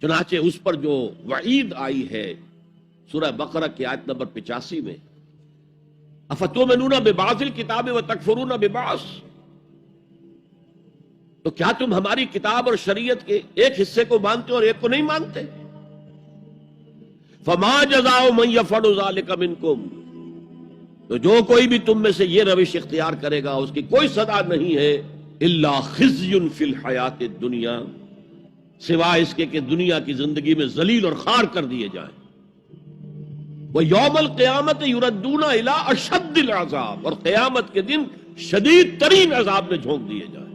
چنانچہ اس پر جو وعید آئی ہے سورہ بقرہ کی آیت نمبر 85 میں، افتؤمنون ببعض الکتاب وتکفرون ببعض، تو کیا تم ہماری کتاب اور شریعت کے ایک حصے کو مانتے اور ایک کو نہیں مانتے؟ فما جزاء من يفعل ذلك منکم، تو جو کوئی بھی تم میں سے یہ روش اختیار کرے گا اس کی کوئی سزا نہیں ہے الا خزي فی الحیات الدنیا، سوائے اس کے کہ دنیا کی زندگی میں ذلیل اور خوار کر دیے جائیں، وَيَوْمَ الْقِيَامَةِ يُرَدُّونَ إِلَىٰ أَشَدِّ الْعَذَابِ، اور قیامت کے دن شدید ترین عذاب میں جھونک دیے جائیں،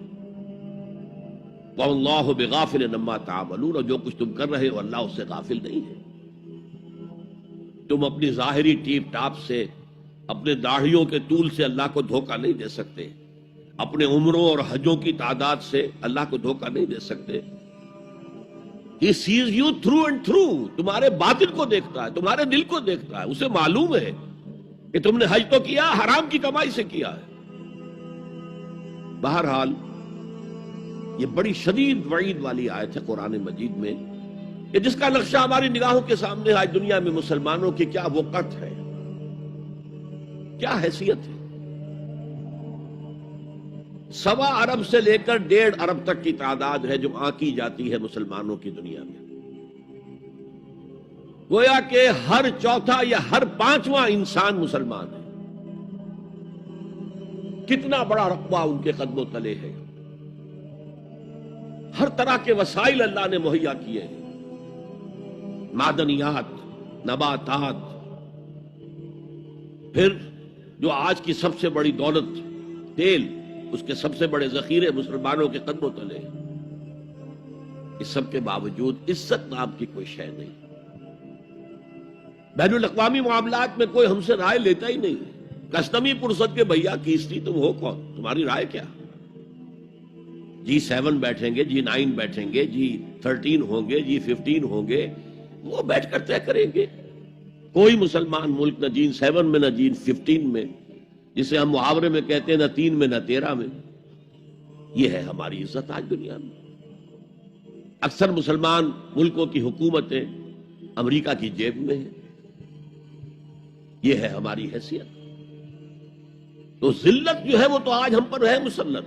وَاللَّهُ بِغَافِلٍ عَمَّا تَعْمَلُونَ، اور جو کچھ تم کر رہے ہو اللہ اس سے غافل نہیں ہے۔ تم اپنی ظاہری ٹیپ ٹاپ سے، اپنے داڑھیوں کے طول سے اللہ کو دھوکہ نہیں دے سکتے، اپنے عمروں اور حجوں کی تعداد سے اللہ کو دھوکہ نہیں دے سکتے۔ He sees you through and through، تمہارے باطن کو دیکھتا ہے، تمہارے دل کو دیکھتا ہے، اسے معلوم ہے کہ تم نے حج تو کیا، حرام کی کمائی سے کیا ہے۔ بہرحال یہ بڑی شدید وعید والی آیت ہے قرآن مجید میں، کہ جس کا نقشہ ہماری نگاہوں کے سامنے آج دنیا میں مسلمانوں کی کیا وقت ہے، کیا حیثیت ہے۔ 1.25 ارب سے لے کر 1.5 ارب تک کی تعداد ہے جو آنکی جاتی ہے مسلمانوں کی دنیا میں، گویا کہ ہر چوتھا یا ہر 5واں انسان مسلمان ہے۔ کتنا بڑا رقبہ ان کے قدموں تلے ہے، ہر طرح کے وسائل اللہ نے مہیا کیے ہیں، معدنیات، نباتات، پھر جو آج کی سب سے بڑی دولت تیل، اس کے سب سے بڑے ذخیرے مسلمانوں کے قدموں تلے ہیں۔ اس سب کے باوجود عزت نام کی کوئی شے نہیں، بین الاقوامی معاملات میں کوئی ہم سے رائے لیتا ہی نہیں۔ کسٹمی پرسد کے بھیا کیسٹی تم ہو کون، تمہاری رائے کیا؟ G7 بیٹھیں گے، G9 بیٹھیں گے، G13 ہوں گے، G15 ہوں گے، وہ بیٹھ کر طے کریں گے۔ کوئی مسلمان ملک نہ G7 میں نہ G15 میں، جسے ہم محاورے میں کہتے ہیں، نہ 3 میں نہ 13 میں۔ یہ ہے ہماری عزت آج دنیا میں۔ اکثر مسلمان ملکوں کی حکومتیں امریکہ کی جیب میں ہیں، یہ ہے ہماری حیثیت۔ تو ذلت جو ہے وہ تو آج ہم پر ہے مسلط۔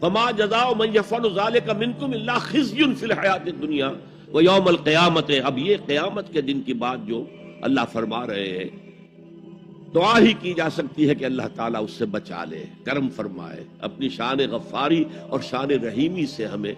فما جزاء من يفعل ذلك منكم الا خزي في الحیات الدنیا ویوم القیامت۔ اب یہ قیامت کے دن کی بات جو اللہ فرما رہے ہیں، دعا ہی کی جا سکتی ہے کہ اللہ تعالیٰ اس سے بچا لے، کرم فرمائے، اپنی شان غفاری اور شان رحیمی سے ہمیں